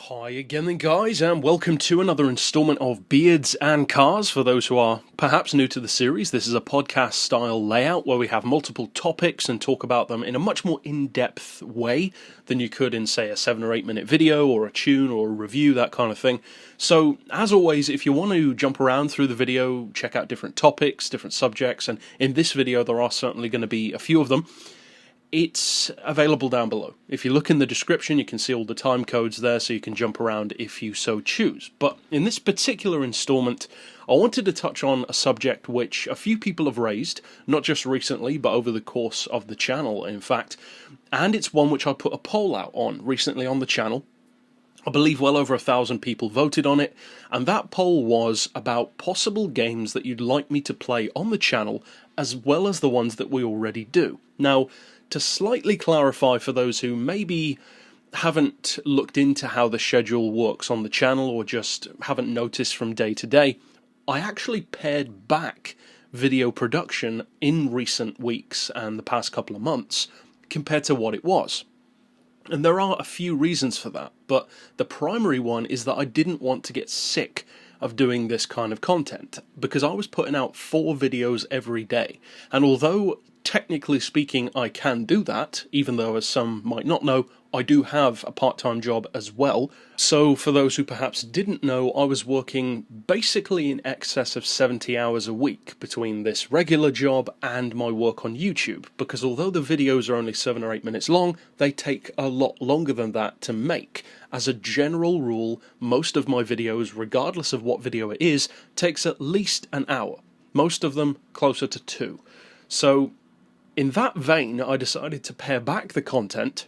Hi again then guys, and welcome to another installment of Beards and Cars. For those who are perhaps new to the series, this is a podcast style layout where we have multiple topics and talk about them in a much more in-depth way than you could in, say, a 7 or 8 minute video or a tune or a review, that kind of thing. So, as always, if you want to jump around through the video, check out different topics, different subjects, and in this video there are certainly going to be a few of them. It's available down below. If you look in the description, you can see all the time codes there, so you can jump around if you so choose. But in this particular installment, I wanted to touch on a subject which a few people have raised, not just recently, but over the course of the channel, in fact. And it's one which I put a poll out on recently on the channel. I believe well over 1,000 people voted on it, and that poll was about possible games that you'd like me to play on the channel, as well as the ones that we already do. Now, to slightly clarify for those who maybe haven't looked into how the schedule works on the channel or just haven't noticed from day to day, I actually pared back video production in recent weeks and the past couple of months compared to what it was. And there are a few reasons for that, but the primary one is that I didn't want to get sick of doing this kind of content, because I was putting out 4 videos every day, and although technically speaking I can do that, even though, as some might not know, I do have a part-time job as well. So for those who perhaps didn't know, I was working basically in excess of 70 hours a week between this regular job and my work on YouTube, because although the videos are only 7 or 8 minutes long, they take a lot longer than that to make. As a general rule, most of my videos, regardless of what video it is, takes at least an hour. Most of them closer to 2. So in that vein, I decided to pare back the content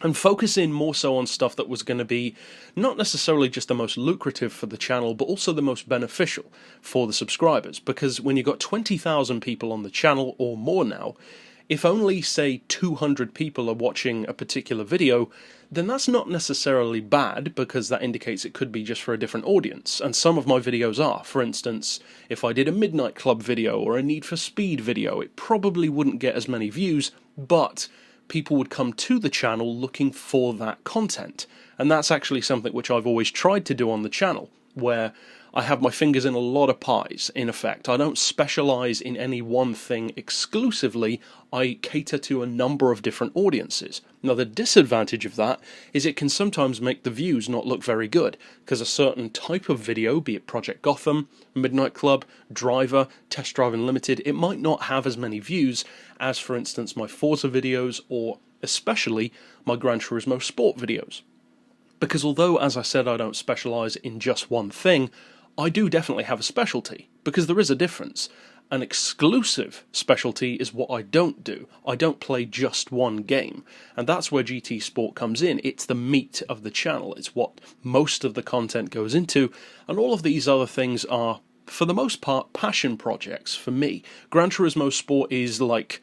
and focus in more so on stuff that was going to be not necessarily just the most lucrative for the channel, but also the most beneficial for the subscribers. Because when you've got 20,000 people on the channel or more now, if only, say, 200 people are watching a particular video, then that's not necessarily bad, because that indicates it could be just for a different audience. And some of my videos are. For instance, if I did a Midnight Club video or a Need for Speed video, it probably wouldn't get as many views, but people would come to the channel looking for that content. And that's actually something which I've always tried to do on the channel, where I have my fingers in a lot of pies, in effect. I don't specialise in any one thing exclusively, I cater to a number of different audiences. Now the disadvantage of that is it can sometimes make the views not look very good, because a certain type of video, be it Project Gotham, Midnight Club, Driver, Test Drive Unlimited, it might not have as many views as, for instance, my Forza videos, or especially my Gran Turismo Sport videos. Because although, as I said, I don't specialise in just one thing, I do definitely have a specialty, because there is a difference. An exclusive specialty is what I don't do. I don't play just one game, and that's where GT Sport comes in. It's the meat of the channel, it's what most of the content goes into, and all of these other things are, for the most part, passion projects for me. Gran Turismo Sport is like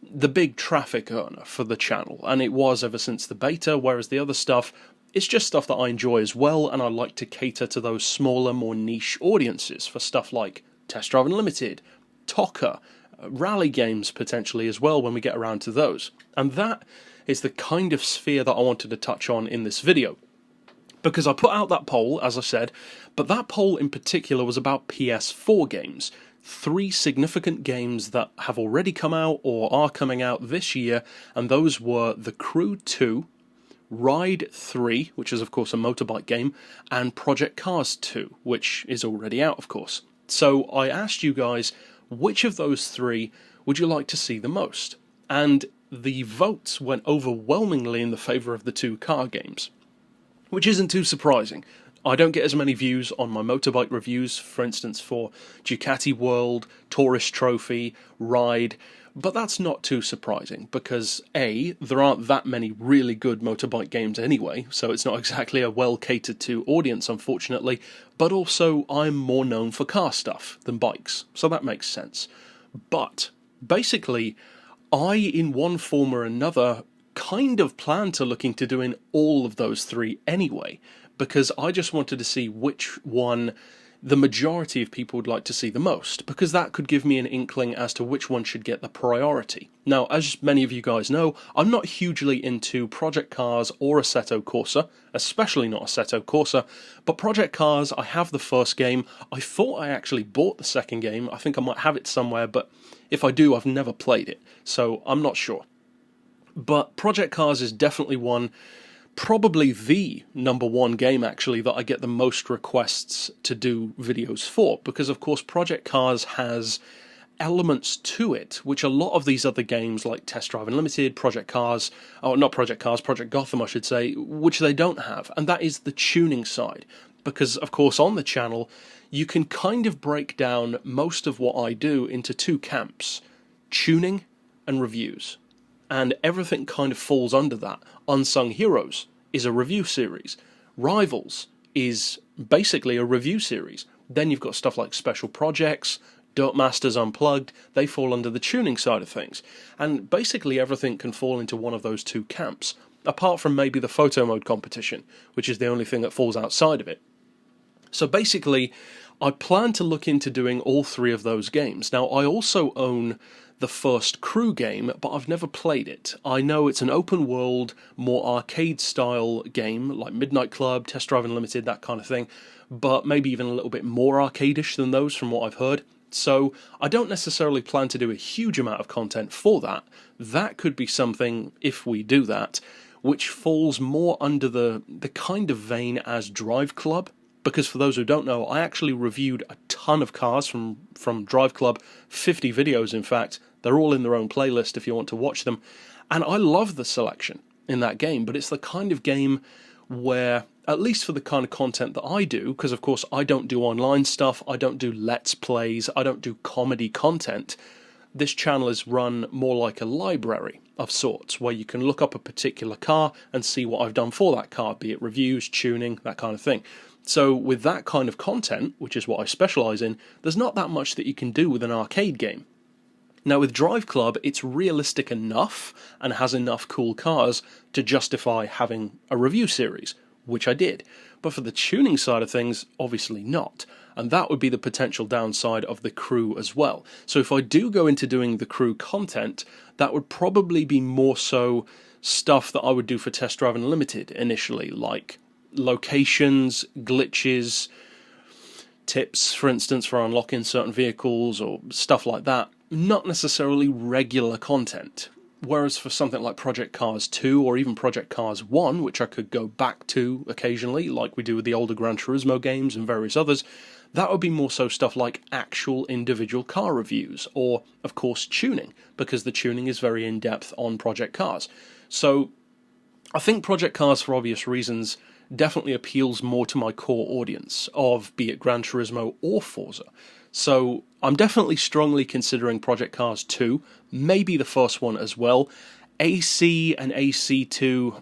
the big traffic earner for the channel, and it was ever since the beta, whereas the other stuff, it's just stuff that I enjoy as well, and I like to cater to those smaller, more niche audiences for stuff like Test Drive Unlimited, TOCA, rally games potentially as well when we get around to those. And that is the kind of sphere that I wanted to touch on in this video. Because I put out that poll, as I said, but that poll in particular was about PS4 games. 3 significant games that have already come out or are coming out this year, and those were The Crew 2, Ride 3, which is of course a motorbike game, and Project Cars 2, which is already out of course. So I asked you guys, which of those 3 would you like to see the most? And the votes went overwhelmingly in the favour of the 2 car games, which isn't too surprising. I don't get as many views on my motorbike reviews, for instance for Ducati World, Tourist Trophy, Ride, but that's not too surprising, because A, there aren't that many really good motorbike games anyway, so it's not exactly a well catered to audience unfortunately, but also I'm more known for car stuff than bikes, so that makes sense. But basically, I, in one form or another, kind of plan to look into doing all of those 3 anyway, because I just wanted to see which one the majority of people would like to see the most, because that could give me an inkling as to which one should get the priority. Now, as many of you guys know, I'm not hugely into Project Cars or Assetto Corsa, especially not Assetto Corsa, but Project Cars, I have the first game. I thought I actually bought the second game. I think I might have it somewhere, but if I do, I've never played it, so I'm not sure. But Project Cars is definitely one, probably the number one game actually that I get the most requests to do videos for, because of course Project Cars has elements to it which a lot of these other games like Test Drive Unlimited, Project Cars, or not Project Cars, Project Gotham I should say, which they don't have, and that is the tuning side. Because of course on the channel you can kind of break down most of what I do into two camps: tuning and reviews. And everything kind of falls under that. Unsung Heroes is a review series. Rivals is basically a review series. Then you've got stuff like Special Projects, Dirt Masters Unplugged, they fall under the tuning side of things. And basically everything can fall into one of those two camps, apart from maybe the photo mode competition, which is the only thing that falls outside of it. So basically, I plan to look into doing all three of those games. Now, I also own the first Crew game, but I've never played it. I know it's an open world, more arcade style game, like Midnight Club, Test Drive Unlimited, that kind of thing, but maybe even a little bit more arcadish than those from what I've heard. So I don't necessarily plan to do a huge amount of content for that. That could be something, if we do that, which falls more under the kind of vein as Drive Club. Because for those who don't know, I actually reviewed a ton of cars from Drive Club, 50 videos in fact. They're all in their own playlist if you want to watch them. And I love the selection in that game, but it's the kind of game where, at least for the kind of content that I do, because of course I don't do online stuff, I don't do Let's Plays, I don't do comedy content, this channel is run more like a library of sorts, where you can look up a particular car and see what I've done for that car, be it reviews, tuning, that kind of thing. So with that kind of content, which is what I specialise in, there's not that much that you can do with an arcade game. Now with Drive Club, it's realistic enough and has enough cool cars to justify having a review series, which I did. But for the tuning side of things, obviously not. And that would be the potential downside of the Crew as well. So if I do go into doing the Crew content, that would probably be more so stuff that I would do for Test Drive Unlimited initially, like locations, glitches, tips, for instance, for unlocking certain vehicles or stuff like that. Not necessarily regular content. Whereas for something like Project Cars 2 or even Project Cars 1, which I could go back to occasionally, like we do with the older Gran Turismo games and various others, that would be more so stuff like actual individual car reviews, or, of course, tuning, because the tuning is very in-depth on Project Cars. So, I think Project Cars, for obvious reasons, definitely appeals more to my core audience of, be it Gran Turismo or Forza. So I'm definitely strongly considering Project Cars 2, maybe the first one as well. AC and AC2,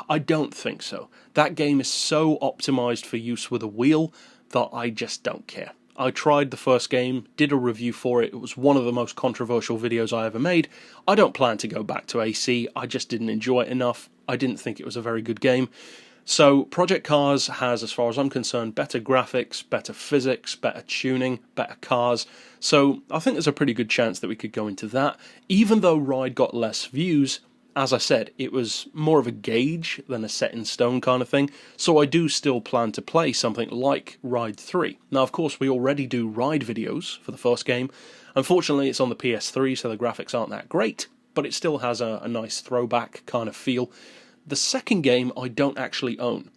I don't think so. That game is so optimized for use with a wheel that I just don't care. I tried the first game, did a review for it, it was one of the most controversial videos I ever made. I don't plan to go back to AC, I just didn't enjoy it enough. I didn't think it was a very good game. So Project Cars has, as far as I'm concerned, better graphics, better physics, better tuning, better cars. So I think there's a pretty good chance that we could go into that. Even though Ride got less views, as I said, it was more of a gauge than a set in stone kind of thing. So I do still plan to play something like Ride 3. Now, of course, we already do Ride videos for the first game. Unfortunately, it's on the PS3, so the graphics aren't that great, but it still has a nice throwback kind of feel. The second game I don't actually own.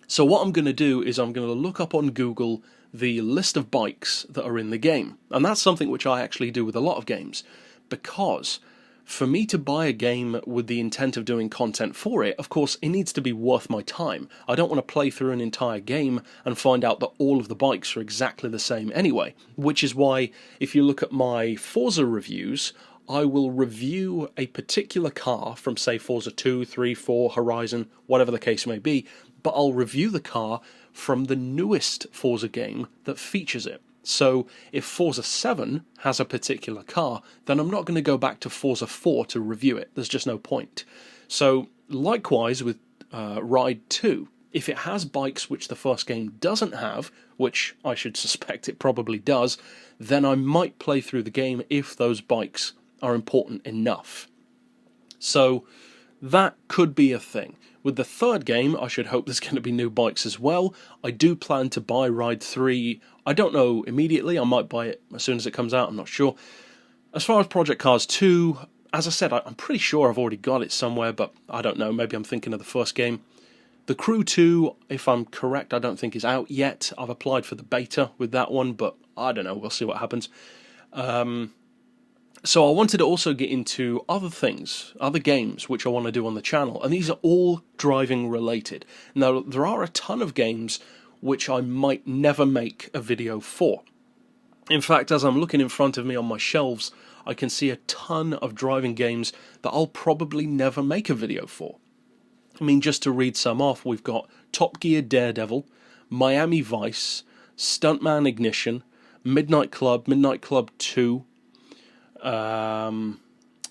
So what I'm going to do is I'm going to look up on Google the list of bikes that are in the game. And that's something which I actually do with a lot of games. Because for me to buy a game with the intent of doing content for it, of course, it needs to be worth my time. I don't want to play through an entire game and find out that all of the bikes are exactly the same anyway. Which is why, if you look at my Forza reviews, I will review a particular car from, say, Forza 2, 3, 4, Horizon, whatever the case may be, but I'll review the car from the newest Forza game that features it. So if Forza 7 has a particular car, then I'm not going to go back to Forza 4 to review it. There's just no point. So likewise with Ride 2. If it has bikes which the first game doesn't have, which I should suspect it probably does, then I might play through the game if those bikes are important enough. So that could be a thing. With the third game, I should hope there's going to be new bikes as well. I do plan to buy Ride 3. I don't know immediately. I might buy it as soon as it comes out. I'm not sure. As far as Project Cars 2, as I said, I'm pretty sure I've already got it somewhere, but I don't know. Maybe I'm thinking of the first game. The Crew 2, if I'm correct, I don't think is out yet. I've applied for the beta with that one, but I don't know. We'll see what happens. So I wanted to also get into other things, other games which I want to do on the channel, and these are all driving related. Now, there are a ton of games which I might never make a video for. In fact, as I'm looking in front of me on my shelves, I can see a ton of driving games that I'll probably never make a video for. I mean, just to read some off, we've got Top Gear Daredevil, Miami Vice, Stuntman Ignition, Midnight Club 2,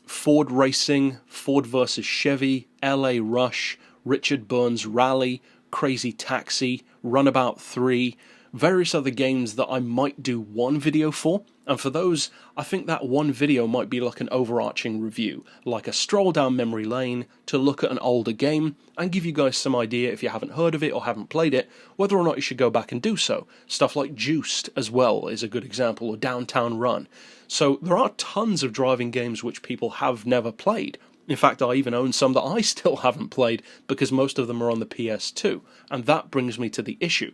Ford Racing, Ford vs. Chevy, LA Rush, Richard Burns Rally, Crazy Taxi, Runabout 3, various other games that I might do one video for, and for those, I think that one video might be like an overarching review, like a stroll down memory lane to look at an older game and give you guys some idea, if you haven't heard of it or haven't played it, whether or not you should go back and do so. Stuff like Juiced as well is a good example, or Downtown Run. So there are tons of driving games which people have never played. In fact, I even own some that I still haven't played because most of them are on the PS2, and that brings me to the issue.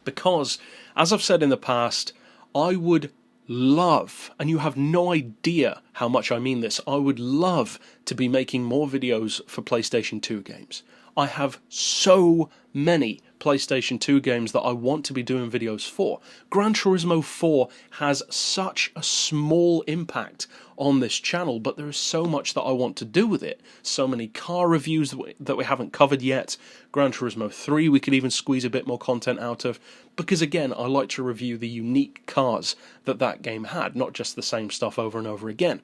Because, as I've said in the past, I would love, and you have no idea how much I mean this, I would love to be making more videos for PlayStation 2 games. I have so many PlayStation 2 games that I want to be doing videos for. Gran Turismo 4 has such a small impact on this channel, but there is so much that I want to do with it. So many car reviews that we haven't covered yet. Gran Turismo 3 we could even squeeze a bit more content out of, because again, I like to review the unique cars that game had, not just the same stuff over and over again.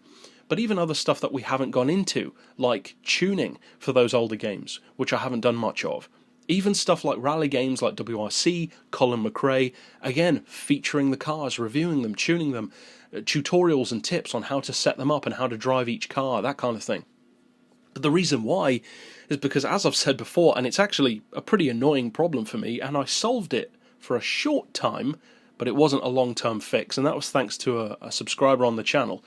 But even other stuff that we haven't gone into, like tuning for those older games, which I haven't done much of. Even stuff like rally games like WRC, Colin McRae, again, featuring the cars, reviewing them, tuning them, tutorials and tips on how to set them up and how to drive each car, that kind of thing. But the reason why is because, as I've said before, and it's actually a pretty annoying problem for me, and I solved it for a short time, but it wasn't a long-term fix, and that was thanks to a subscriber on the channel.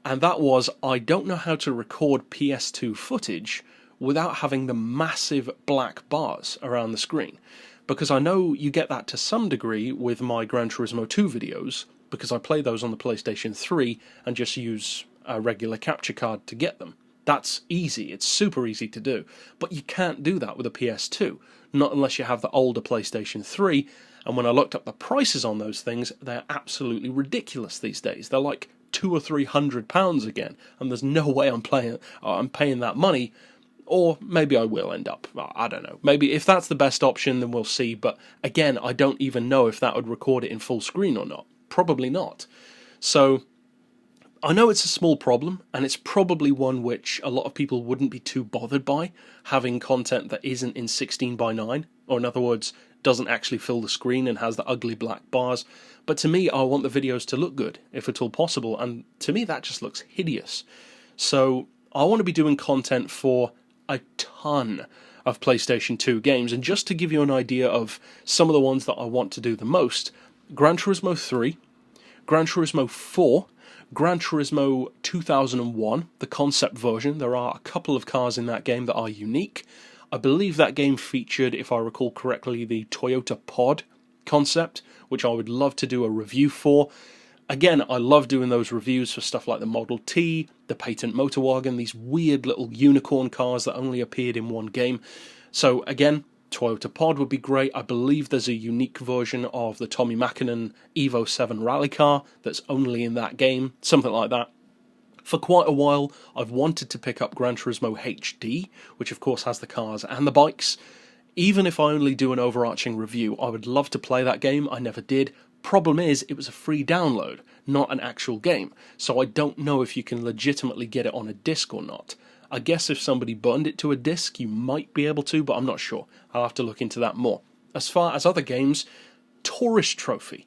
And that was, I don't know how to record PS2 footage without having the massive black bars around the screen. Because I know you get that to some degree with my Gran Turismo 2 videos, because I play those on the PlayStation 3 and just use a regular capture card to get them. That's easy, it's super easy to do. But you can't do that with a PS2, not unless you have the older PlayStation 3, and when I looked up the prices on those things, they're absolutely ridiculous these days. They're like £200 or £300 again, and there's no way I'm paying that money. Or maybe I will end up, I don't know. Maybe if that's the best option, then we'll see. But again, I don't even know if that would record it in full screen or not. Probably not. So I know it's a small problem, and it's probably one which a lot of people wouldn't be too bothered by, having content that isn't in 16:9, or in other words, doesn't actually fill the screen and has the ugly black bars. But to me, I want the videos to look good, if at all possible, and to me that just looks hideous. So I want to be doing content for a ton of PlayStation 2 games, and just to give you an idea of some of the ones that I want to do the most: Gran Turismo 3, Gran Turismo 4, Gran Turismo 2001, the concept version. There are a couple of cars in that game that are unique. I believe that game featured, if I recall correctly, the Toyota Pod concept, which I would love to do a review for. Again, I love doing those reviews for stuff like the Model T, the Patent Motorwagen, these weird little unicorn cars that only appeared in one game. So again, Toyota Pod would be great. I believe there's a unique version of the Tommy Mäkinen Evo 7 rally car that's only in that game, something like that. For quite a while, I've wanted to pick up Gran Turismo HD, which of course has the cars and the bikes. Even if I only do an overarching review, I would love to play that game. I never did. Problem is, it was a free download, not an actual game, so I don't know if you can legitimately get it on a disc or not. I guess if somebody burned it to a disc, you might be able to, but I'm not sure. I'll have to look into that more. As far as other games, Tourist Trophy.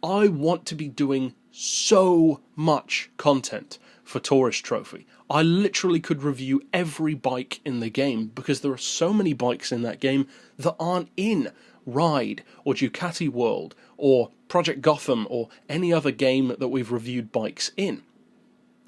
I want to be doing so much content for Tourist Trophy. I literally could review every bike in the game because there are so many bikes in that game that aren't in Ride or Ducati World or Project Gotham or any other game that we've reviewed bikes in.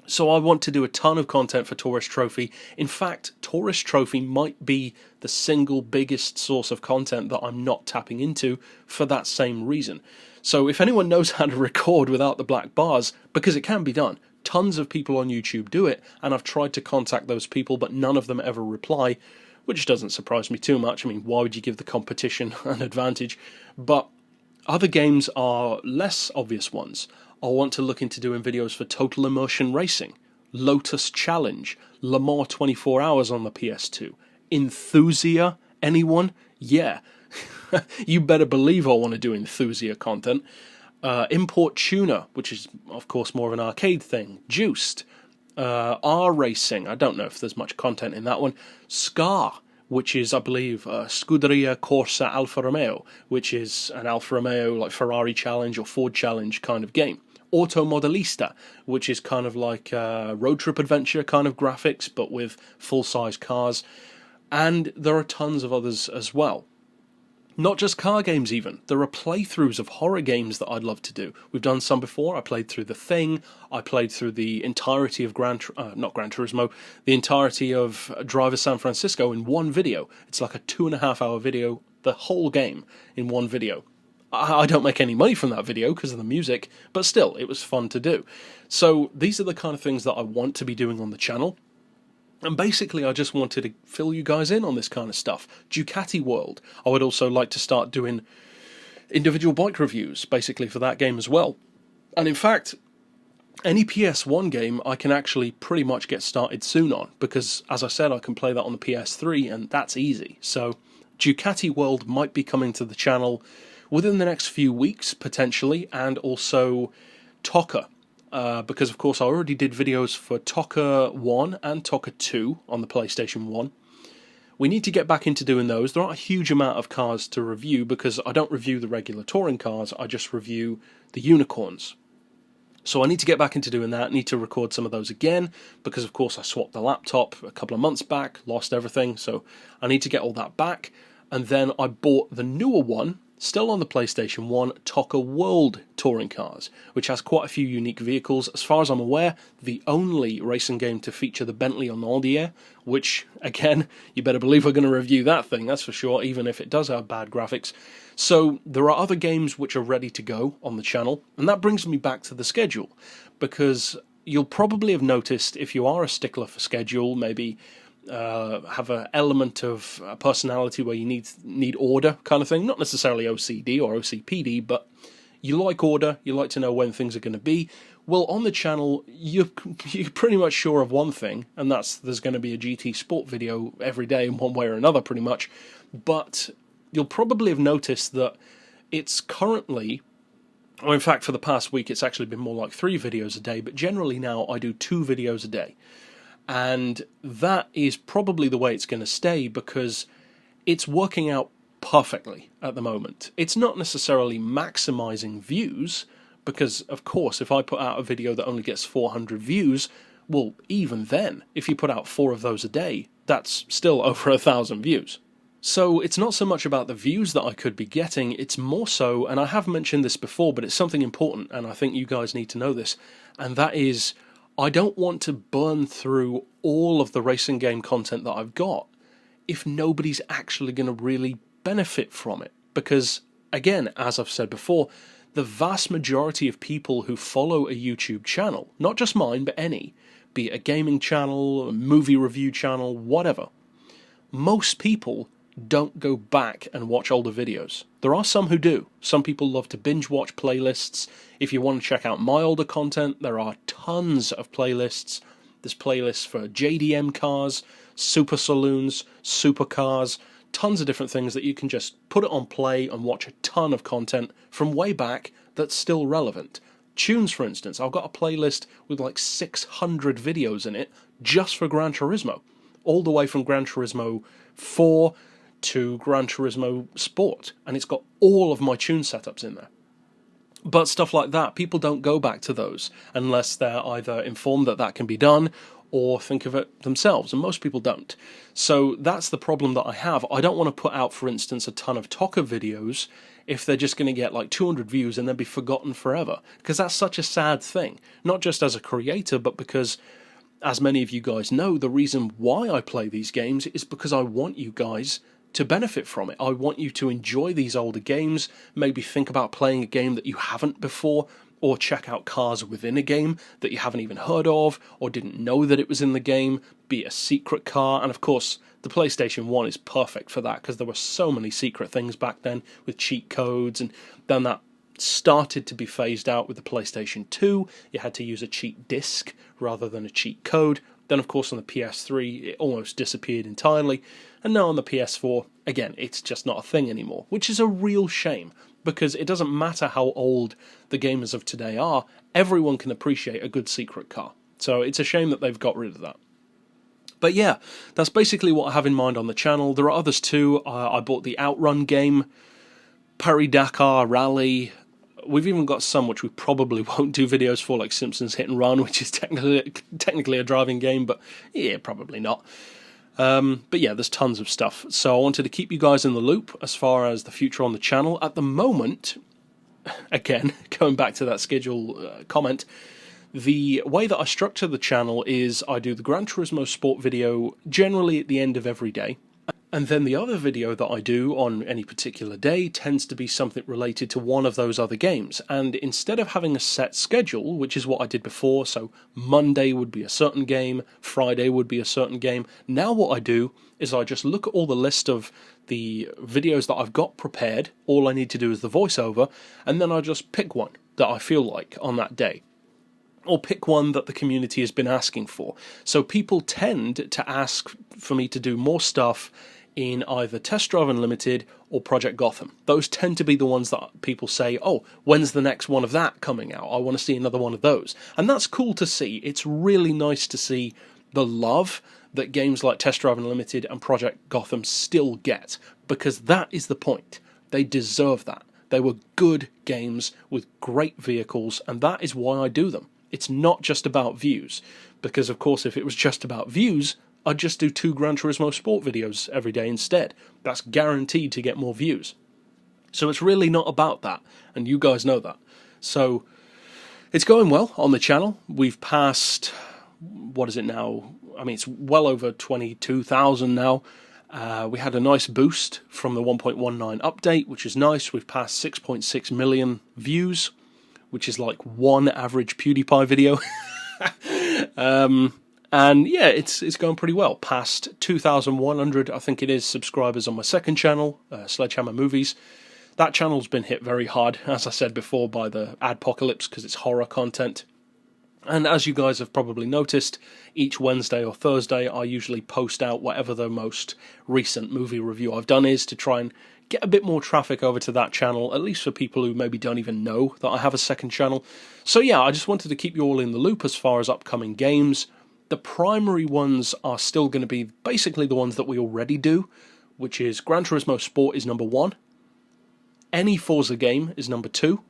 So I want to do a ton of content for Tourist Trophy. In fact, Tourist Trophy might be the single biggest source of content that I'm not tapping into for that same reason. So if anyone knows how to record without the black bars, because it can be done, tons of people on YouTube do it, and I've tried to contact those people, but none of them ever reply, which doesn't surprise me too much. I mean, why would you give the competition an advantage? But other games are less obvious ones. I want to look into doing videos for Total Immersion Racing, Lotus Challenge, Le Mans 24 Hours on the PS2, Enthusia, anyone? Yeah, you better believe I want to do Enthusia content. Import Tuner, which is of course more of an arcade thing, Juiced, R Racing, I don't know if there's much content in that one, Scar, which is, I believe, Scuderia Corsa Alfa Romeo, which is an Alfa Romeo, like Ferrari Challenge or Ford Challenge kind of game. Automodelista, which is kind of like road trip adventure kind of graphics, but with full-size cars. And there are tons of others as well. Not just car games even. There are playthroughs of horror games that I'd love to do. We've done some before. I played through The Thing. I played through the entirety of not Gran Turismo, the entirety of Driver San Francisco in one video. It's like a 2.5-hour video, the whole game in one video. I don't make any money from that video because of the music, but still, it was fun to do. So these are the kind of things that I want to be doing on the channel. And basically, I just wanted to fill you guys in on this kind of stuff. Ducati World. I would also like to start doing individual bike reviews, basically, for that game as well. And in fact, any PS1 game I can actually pretty much get started soon on, because, as I said, I can play that on the PS3, and that's easy. So Ducati World might be coming to the channel within the next few weeks, potentially, and also TOCA. Because, of course, I already did videos for TOCA 1 and TOCA 2 on the PlayStation 1. We need to get back into doing those. There aren't a huge amount of cars to review because I don't review the regular touring cars, I just review the unicorns. So I need to get back into doing that, I need to record some of those again, because, of course, I swapped the laptop a couple of months back, lost everything, so I need to get all that back. And then I bought the newer one, still on the PlayStation 1, TOCA World Touring Cars, which has quite a few unique vehicles. As far as I'm aware, the only racing game to feature the Bentley Honnaudier, which, again, you better believe we're going to review that thing, that's for sure, even if it does have bad graphics. So there are other games which are ready to go on the channel, and that brings me back to the schedule, because you'll probably have noticed, if you are a stickler for schedule, maybe have an element of personality where you need order kind of thing, not necessarily OCD or OCPD, but you like order, you like to know when things are going to be. Well, on the channel, you're pretty much sure of one thing, and that's there's going to be a GT Sport video every day in one way or another, pretty much. But you'll probably have noticed that it's currently, or in fact for the past week, it's actually been more like 3 videos a day, but generally now I do 2 videos a day. And that is probably the way it's going to stay, because it's working out perfectly at the moment. It's not necessarily maximizing views, because, of course, if I put out a video that only gets 400 views, well, even then, if you put out 4 of those a day, that's still over 1,000 views. So it's not so much about the views that I could be getting, it's more so, and I have mentioned this before, but it's something important, and I think you guys need to know this, and that is, I don't want to burn through all of the racing game content that I've got if nobody's actually going to really benefit from it. Because, again, as I've said before, the vast majority of people who follow a YouTube channel, not just mine, but any, be it a gaming channel, a movie review channel, whatever, most people don't go back and watch older videos. There are some who do. Some people love to binge watch playlists. If you want to check out my older content, there are tons of playlists. There's playlists for JDM cars, super saloons, supercars, tons of different things that you can just put it on play and watch a ton of content from way back that's still relevant. tunes, for instance. I've got a playlist with like 600 videos in it just for Gran Turismo, all the way from Gran Turismo 4 to Gran Turismo Sport, and it's got all of my tune setups in there. But stuff like that, people don't go back to those unless they're either informed that that can be done or think of it themselves, and most people don't. So that's the problem that I have. I don't want to put out, for instance, a ton of Toca videos if they're just going to get like 200 views and then be forgotten forever, because that's such a sad thing, not just as a creator, but because, as many of you guys know, the reason why I play these games is because I want you guys to benefit from it. I want you to enjoy these older games, maybe think about playing a game that you haven't before, or check out cars within a game that you haven't even heard of, or didn't know that it was in the game, be it a secret car. And of course, the PlayStation 1 is perfect for that, because there were so many secret things back then with cheat codes, and then that started to be phased out with the PlayStation 2. You had to use a cheat disc rather than a cheat code. Then, of course, on the PS3, it almost disappeared entirely. And now on the PS4, again, it's just not a thing anymore, which is a real shame, because it doesn't matter how old the gamers of today are, everyone can appreciate a good secret car. So it's a shame that they've got rid of that. But yeah, that's basically what I have in mind on the channel. There are others too. I bought the Outrun game, Paris-Dakar Rally. We've even got some which we probably won't do videos for, like Simpsons Hit and Run, which is technically a driving game, but yeah, probably not. But yeah, there's tons of stuff. So I wanted to keep you guys in the loop as far as the future on the channel. At the moment, again, going back to that schedule comment, the way that I structure the channel is I do the Gran Turismo Sport video generally at the end of every day. And then the other video that I do on any particular day tends to be something related to one of those other games. And instead of having a set schedule, which is what I did before, so Monday would be a certain game, Friday would be a certain game, now what I do is I just look at all the list of the videos that I've got prepared. All I need to do is the voiceover, and then I just pick one that I feel like on that day, or pick one that the community has been asking for. So people tend to ask for me to do more stuff in either Test Drive Unlimited or Project Gotham. Those tend to be the ones that people say, oh, when's the next one of that coming out? I want to see another one of those. And that's cool to see. It's really nice to see the love that games like Test Drive Unlimited and Project Gotham still get, because that is the point. They deserve that. They were good games with great vehicles, and that is why I do them. It's not just about views, because of course if it was just about views, I'd just do 2 Gran Turismo Sport videos every day instead. That's guaranteed to get more views. So it's really not about that, and you guys know that. So it's going well on the channel. We've passed, what is it now? I mean, it's well over 22,000 now. We had a nice boost from the 1.19 update, which is nice. We've passed 6.6 million views, which is like one average PewDiePie video. And yeah, it's going pretty well. Past 2,100, I think it is, subscribers on my second channel, Sledgehammer Movies. That channel's been hit very hard, as I said before, by the adpocalypse, because it's horror content. And as you guys have probably noticed, each Wednesday or Thursday I usually post out whatever the most recent movie review I've done is, to try and get a bit more traffic over to that channel, at least for people who maybe don't even know that I have a second channel. So yeah, I just wanted to keep you all in the loop as far as upcoming games. The primary ones are still going to be basically the ones that we already do, which is Gran Turismo Sport is number 1. Any Forza game is number 2.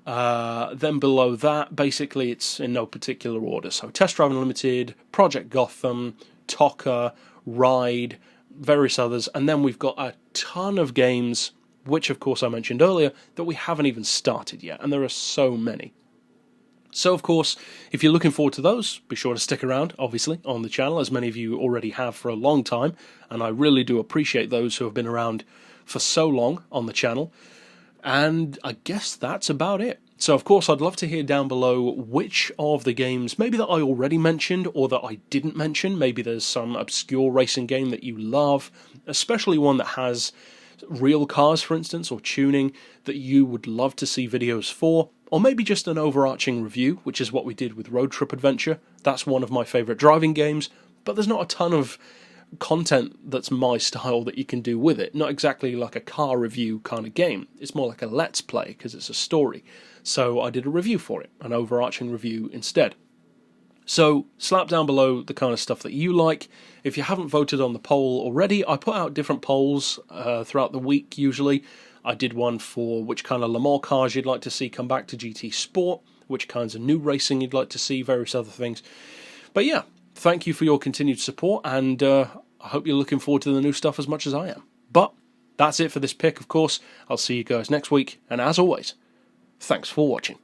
Then below that, basically it's in no particular order. So Test Drive Unlimited, Project Gotham, Toca, Ride, various others. And then we've got a ton of games, which of course I mentioned earlier, that we haven't even started yet. And there are so many. So, of course, if you're looking forward to those, be sure to stick around, obviously, on the channel, as many of you already have for a long time, and I really do appreciate those who have been around for so long on the channel. And I guess that's about it. So, of course, I'd love to hear down below which of the games, maybe that I already mentioned or that I didn't mention. Maybe there's some obscure racing game that you love, especially one that has real cars, for instance, or tuning, that you would love to see videos for. Or maybe just an overarching review, which is what we did with Road Trip Adventure. That's one of my favourite driving games, but there's not a ton of content that's my style that you can do with it. Not exactly like a car review kind of game. It's more like a let's play because it's a story. So I did a review for it, an overarching review instead. So slap down below the kind of stuff that you like. If you haven't voted on the poll already, I put out different polls throughout the week usually. I did one for which kind of Le Mans cars you'd like to see come back to GT Sport, which kinds of new racing you'd like to see, various other things. But yeah, thank you for your continued support, and I hope you're looking forward to the new stuff as much as I am. But that's it for this pick, of course. I'll see you guys next week, and as always, thanks for watching.